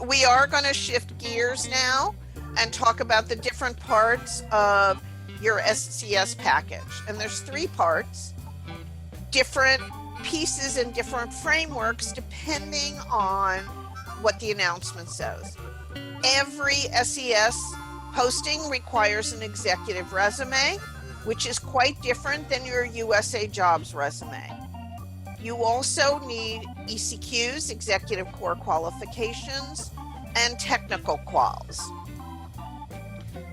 we are going to shift gears now and talk about the different parts of your SCS package. And there's 3 parts, different pieces and different frameworks depending on what the announcement says. Every SES posting requires an executive resume, which is quite different than your USAJOBS resume. You also need ECQs, executive core qualifications, and technical quals.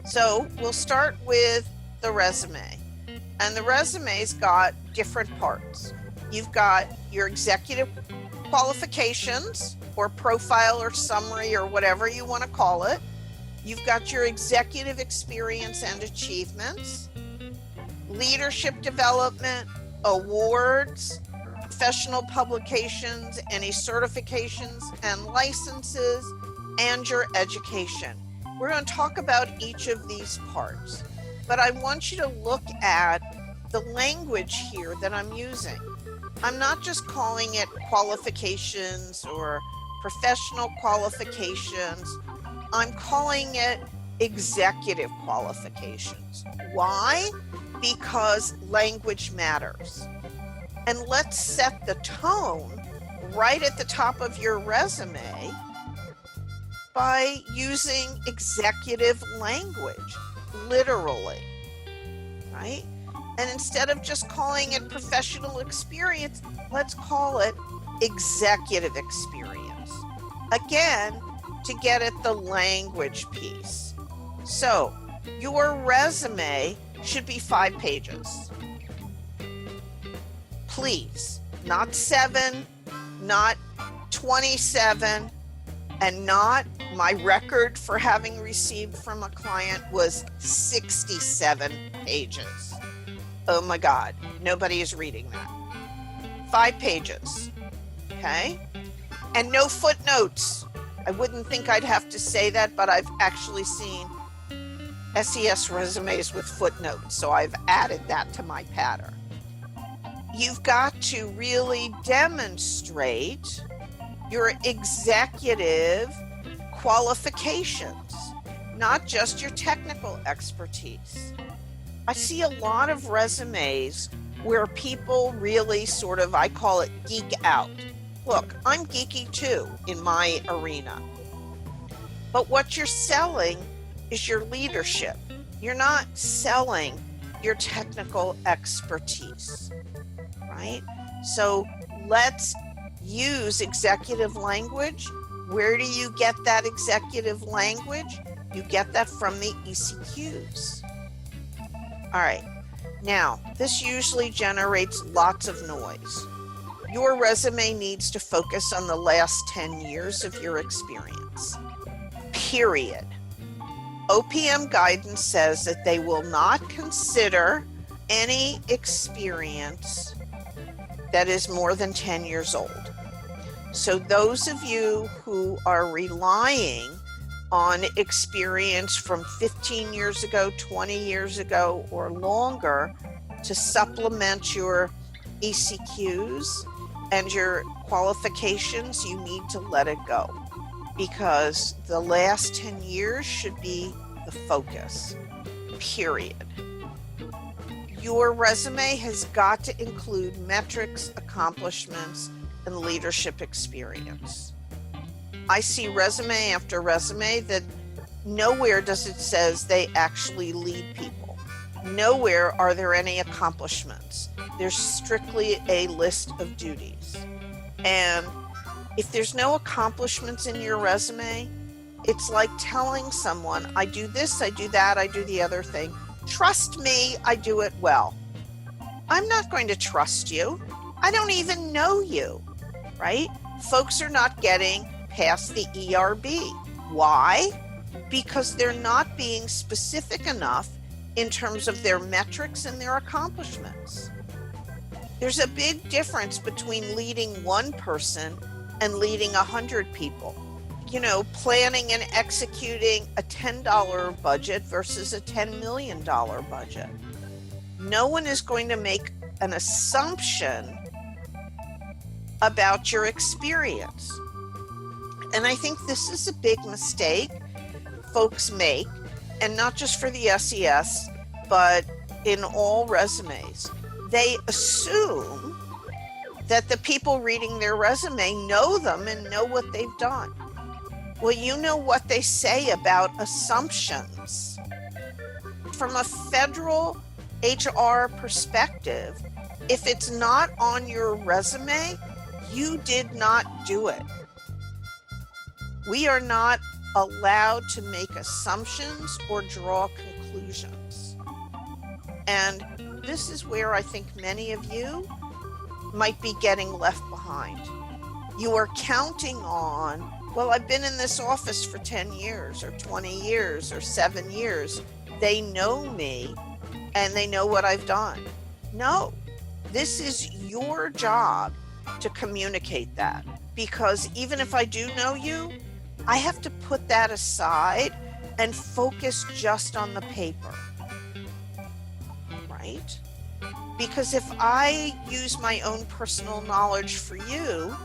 So we'll start with the resume. And the resume's got different parts. You've got your executive qualifications, or profile or summary or whatever you want to call it. You've got your executive experience and achievements, leadership development, awards, professional publications, any certifications and licenses, and your education. We're going to talk about each of these parts, but I want you to look at the language here that I'm using. I'm not just calling it qualifications or professional qualifications. I'm calling it executive qualifications. Why? Because language matters. And let's set the tone right at the top of your resume by using executive language, literally, right? And instead of just calling it professional experience, let's call it executive experience. Again, to get at the language piece. So your resume should be 5 pages. Please, not 7, not 27, and not my record for having received from a client was 67 pages. Oh my God, nobody is reading that. 5 pages, okay? And no footnotes. I wouldn't think I'd have to say that, but I've actually seen SES resumes with footnotes, so I've added that to my pattern. You've got to really demonstrate your executive qualifications, not just your technical expertise. I see a lot of resumes where people really sort of, I call it geek out. Look, I'm geeky too in my arena. But what you're selling is your leadership. You're not selling your technical expertise, right? So let's use executive language. Where do you get that executive language? You get that from the ECQs. All right, now this usually generates lots of noise. Your resume needs to focus on the last 10 years of your experience, period. OPM guidance says that they will not consider any experience that is more than 10 years old. So those of you who are relying on experience from 15 years ago, 20 years ago, or longer to supplement your ECQs and your qualifications, you need to let it go, because the last 10 years should be the focus, period. Your resume has got to include metrics, accomplishments, and leadership experience. I see resume after resume that nowhere does it says they actually lead people. Nowhere are there any accomplishments. There's strictly a list of duties. And if there's no accomplishments in your resume, it's like telling someone, I do this, I do that, I do the other thing. Trust me, I do it well. I'm not going to trust you. I don't even know you, right? Folks are not getting past the ERB. Why? Because they're not being specific enough in terms of their metrics and their accomplishments. There's a big difference between leading one person and leading 100 people. You know, planning and executing a $10 budget versus a $10 million budget. No one is going to make an assumption about your experience. And I think this is a big mistake folks make, and not just for the SES, but in all resumes. They assume that the people reading their resume know them and know what they've done. Well, you know what they say about assumptions. From a federal HR perspective, if it's not on your resume, you did not do it. We are not allowed to make assumptions or draw conclusions. And this is where I think many of you might be getting left behind. You are counting on, well, I've been in this office for 10 years or 20 years or 7 years. They know me and they know what I've done. No, this is your job to communicate that, because even if I do know you, I have to put that aside and focus just on the paper, right? Because if I use my own personal knowledge for you,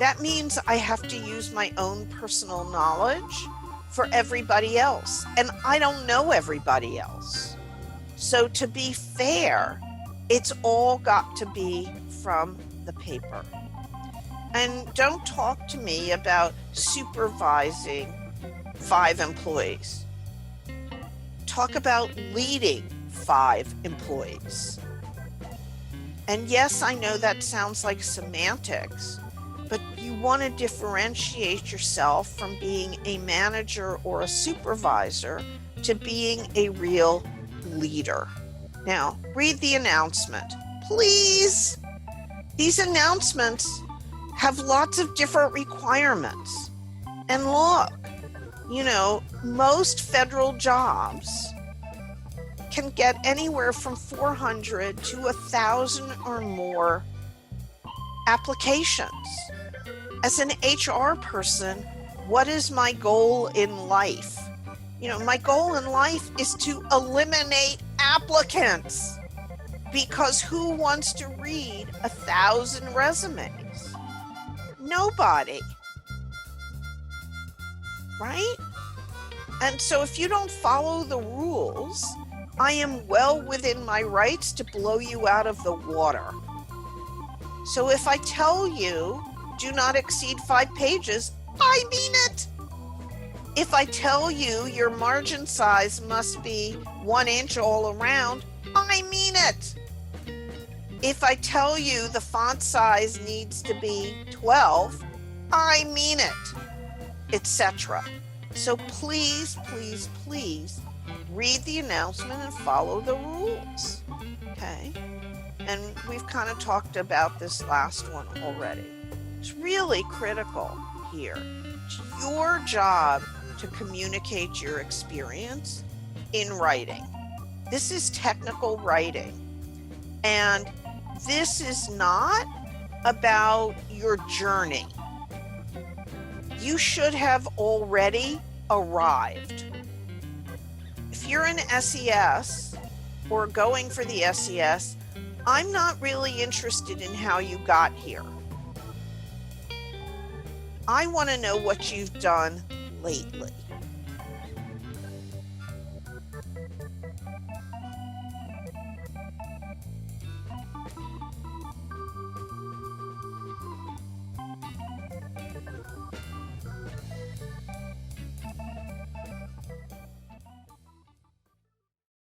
that means I have to use my own personal knowledge for everybody else. And I don't know everybody else. So to be fair, it's all got to be from the paper. And don't talk to me about supervising 5 employees. Talk about leading 5 employees. And yes, I know that sounds like semantics, but you want to differentiate yourself from being a manager or a supervisor to being a real leader. Now, read the announcement, please. These announcements have lots of different requirements. And look, you know, most federal jobs can get anywhere from 400 to 1,000 or more applications. As an HR person, what is my goal in life? You know, my goal in life is to eliminate applicants, because who wants to read 1,000 resumes? Nobody, right? And so if you don't follow the rules, I am well within my rights to blow you out of the water. So if I tell you, do not exceed 5 pages, I mean it. If I tell you your margin size must be 1 inch all around, I mean it. If I tell you the font size needs to be 12, I mean it, etc. So please, please, please read the announcement and follow the rules, okay? And we've kind of talked about this last one already. It's really critical here. It's your job to communicate your experience in writing. This is technical writing. And this is not about your journey. You should have already arrived. If you're an SES or going for the SES, I'm not really interested in how you got here. I want to know what you've done lately.